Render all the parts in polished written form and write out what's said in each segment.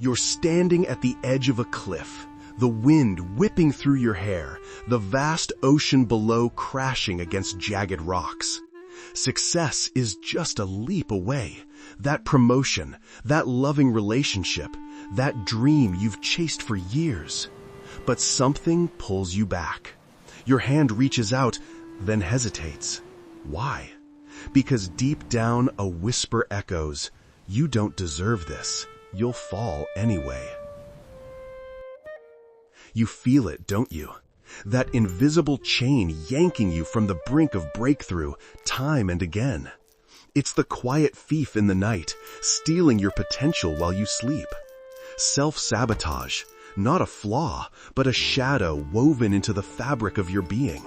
You're standing at the edge of a cliff, the wind whipping through your hair, the vast ocean below crashing against jagged rocks. Success is just a leap away. That promotion, that loving relationship, that dream you've chased for years. But something pulls you back. Your hand reaches out, then hesitates. Why? Because deep down a whisper echoes, "You don't deserve this. You'll fall anyway." You feel it, don't you? That invisible chain yanking you from the brink of breakthrough time and again. It's the quiet thief in the night, stealing your potential while you sleep. Self-sabotage, not a flaw, but a shadow woven into the fabric of your being.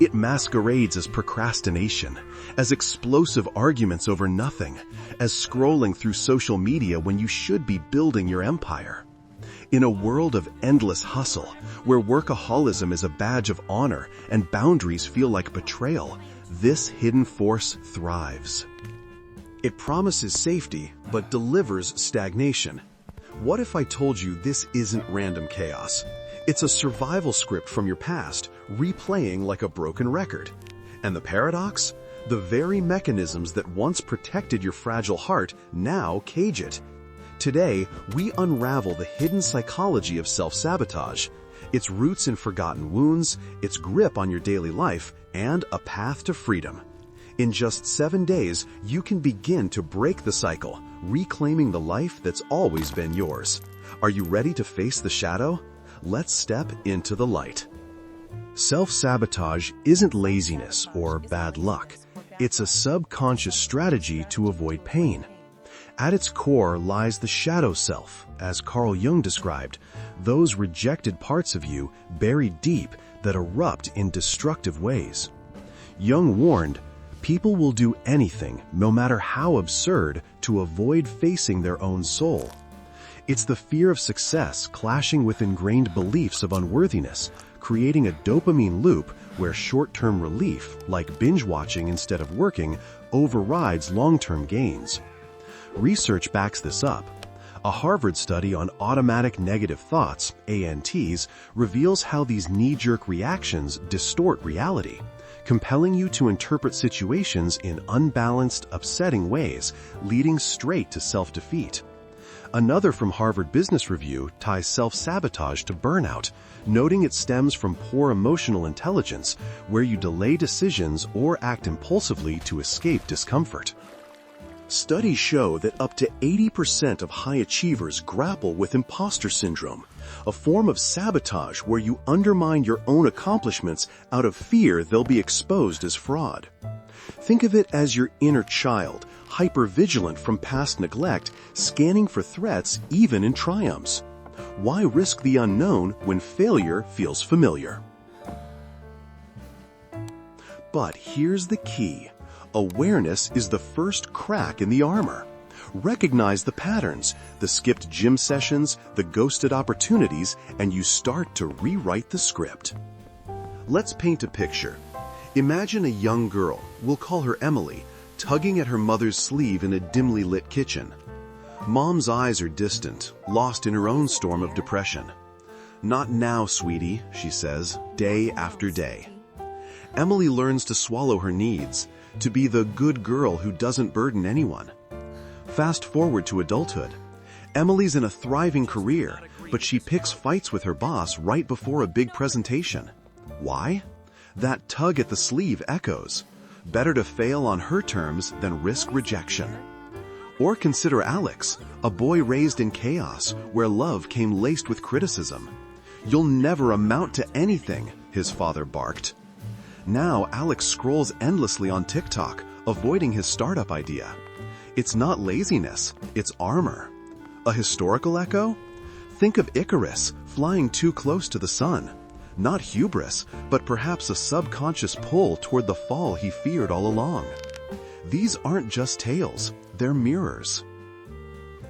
It masquerades as procrastination, as explosive arguments over nothing, as scrolling through social media when you should be building your empire. In a world of endless hustle, where workaholism is a badge of honor and boundaries feel like betrayal, this hidden force thrives. It promises safety, but delivers stagnation. What if I told you this isn't random chaos? It's a survival script from your past, replaying like a broken record. And the paradox? The very mechanisms that once protected your fragile heart now cage it. Today, we unravel the hidden psychology of self-sabotage, its roots in forgotten wounds, its grip on your daily life, and a path to freedom. In just 7 days, you can begin to break the cycle, reclaiming the life that's always been yours. Are you ready to face the shadow? Let's step into the light. Self-sabotage isn't laziness or bad luck. It's a subconscious strategy to avoid pain. At its core lies the shadow self, as Carl Jung described, those rejected parts of you buried deep that erupt in destructive ways. Jung warned, people will do anything, no matter how absurd, to avoid facing their own soul. It's the fear of success clashing with ingrained beliefs of unworthiness, creating a dopamine loop where short-term relief, like binge-watching instead of working, overrides long-term gains. Research backs this up. A Harvard study on automatic negative thoughts, ANTs, reveals how these knee-jerk reactions distort reality, compelling you to interpret situations in unbalanced, upsetting ways, leading straight to self-defeat. Another from Harvard Business Review ties self-sabotage to burnout, noting it stems from poor emotional intelligence, where you delay decisions or act impulsively to escape discomfort. Studies show that up to 80% of high achievers grapple with imposter syndrome, a form of sabotage where you undermine your own accomplishments out of fear they'll be exposed as fraud. Think of it as your inner child, hyper-vigilant from past neglect, scanning for threats even in triumphs. Why risk the unknown when failure feels familiar? But here's the key. Awareness is the first crack in the armor. Recognize the patterns, the skipped gym sessions, the ghosted opportunities, and you start to rewrite the script. Let's paint a picture. Imagine a young girl, we'll call her Emily, tugging at her mother's sleeve in a dimly lit kitchen. Mom's eyes are distant, lost in her own storm of depression. "Not now, sweetie," she says, day after day. Emily learns to swallow her needs, to be the good girl who doesn't burden anyone. Fast forward to adulthood. Emily's in a thriving career, but she picks fights with her boss right before a big presentation. Why? That tug at the sleeve echoes. Better to fail on her terms than risk rejection. Or consider Alex, a boy raised in chaos where love came laced with criticism. "You'll never amount to anything," his father barked. Now Alex scrolls endlessly on TikTok, avoiding his startup idea. It's not laziness, it's armor. A historical echo? Think of Icarus flying too close to the sun. Not hubris, but perhaps a subconscious pull toward the fall he feared all along. These aren't just tales, they're mirrors.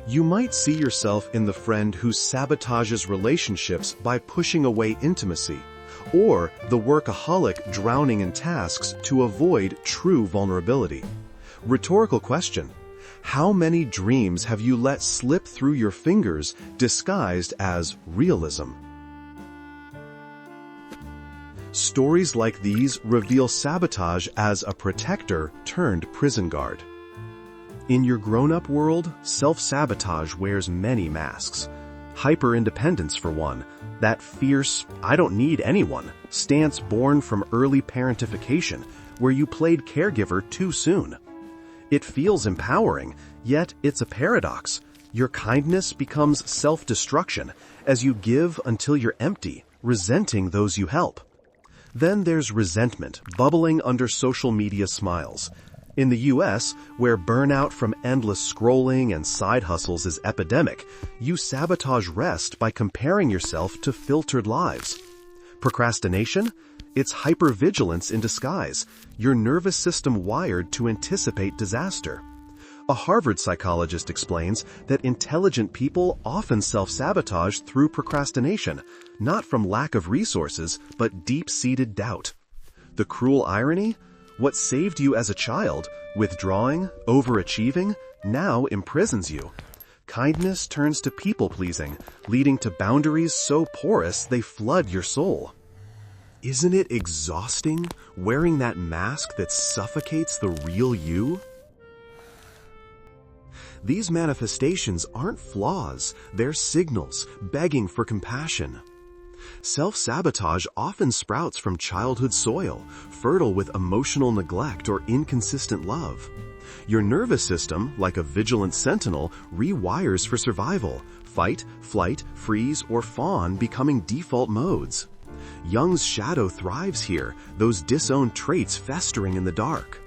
You might see yourself in the friend who sabotages relationships by pushing away intimacy, or the workaholic drowning in tasks to avoid true vulnerability. Rhetorical question: How many dreams have you let slip through your fingers disguised as realism? Stories like these reveal sabotage as a protector turned prison guard. In your grown-up world, self-sabotage wears many masks. Hyper-independence for one, that fierce, I don't need anyone stance born from early parentification, where you played caregiver too soon. It feels empowering, yet it's a paradox. Your kindness becomes self-destruction as you give until you're empty, resenting those you help. Then there's resentment, bubbling under social media smiles. In the US, where burnout from endless scrolling and side hustles is epidemic, you sabotage rest by comparing yourself to filtered lives. Procrastination? It's hypervigilance in disguise, your nervous system wired to anticipate disaster. A Harvard psychologist explains that intelligent people often self-sabotage through procrastination, not from lack of resources, but deep-seated doubt. The cruel irony? What saved you as a child, withdrawing, overachieving, now imprisons you. Kindness turns to people-pleasing, leading to boundaries so porous they flood your soul. Isn't it exhausting, wearing that mask that suffocates the real you? These manifestations aren't flaws, they're signals, begging for compassion. Self-sabotage often sprouts from childhood soil, fertile with emotional neglect or inconsistent love. Your nervous system, like a vigilant sentinel, rewires for survival, fight, flight, freeze, or fawn becoming default modes. Jung's shadow thrives here, those disowned traits festering in the dark.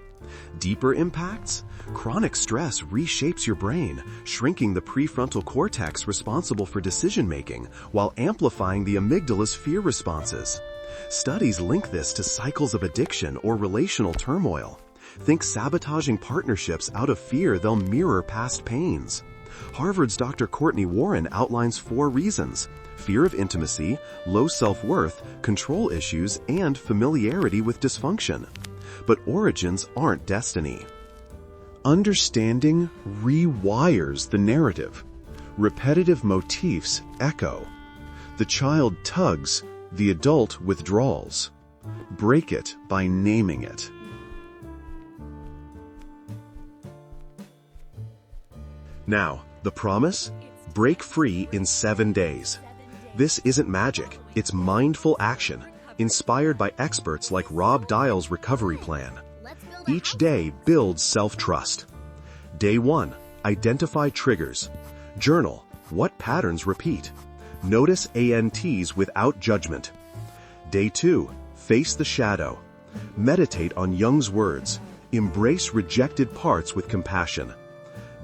Deeper impacts? Chronic stress reshapes your brain, shrinking the prefrontal cortex responsible for decision-making, while amplifying the amygdala's fear responses. Studies link this to cycles of addiction or relational turmoil. Think sabotaging partnerships out of fear they'll mirror past pains. Harvard's Dr. Courtney Warren outlines 4 reasons: fear of intimacy, low self-worth, control issues, and familiarity with dysfunction. But origins aren't destiny. Understanding rewires the narrative. Repetitive motifs echo. The child tugs, the adult withdraws. Break it by naming it. Now, the promise? Break free in 7 days. This isn't magic, it's mindful action, inspired by experts like Rob Dial's recovery plan. Each day builds self-trust. Day 1, identify triggers. Journal, what patterns repeat? Notice ANTs without judgment. Day 2, face the shadow. Meditate on Jung's words. Embrace rejected parts with compassion.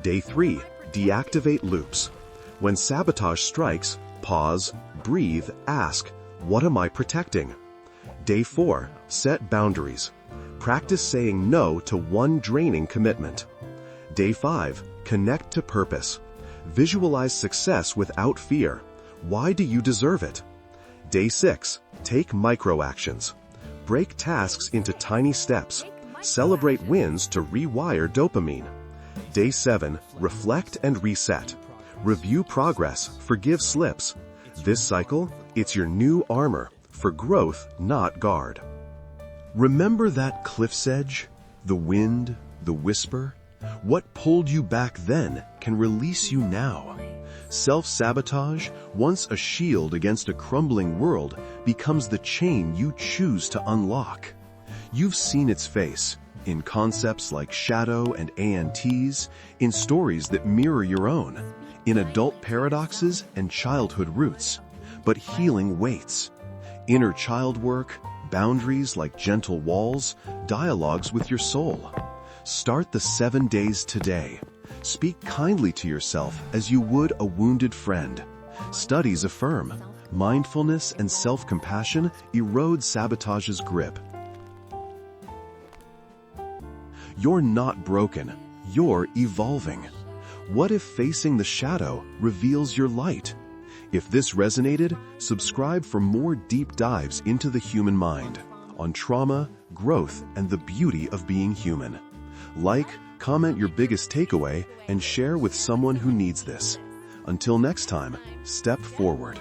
Day 3, deactivate loops. When sabotage strikes, pause, breathe, ask, what am I protecting? Day 4, set boundaries. Practice saying no to one draining commitment. Day 5, connect to purpose. Visualize success without fear. Why do you deserve it? Day 6, take micro actions. Break tasks into tiny steps. Celebrate wins to rewire dopamine. Day 7, reflect and reset. Review progress, forgive slips. This cycle, it's your new armor, for growth, not guard. Remember that cliff's edge? The wind, the whisper? What pulled you back then can release you now. Self-sabotage, once a shield against a crumbling world, becomes the chain you choose to unlock. You've seen its face, in concepts like shadow and ANTs, in stories that mirror your own, in adult paradoxes and childhood roots. But healing waits. Inner child work, boundaries like gentle walls, dialogues with your soul. Start the 7 days today. Speak kindly to yourself as you would a wounded friend. Studies affirm mindfulness and self-compassion erode sabotage's grip. You're not broken. You're evolving. What if facing the shadow reveals your light? If this resonated, subscribe for more deep dives into the human mind, on trauma, growth, and the beauty of being human. Like, Comment your biggest takeaway and share with someone who needs this. Until next time, step forward.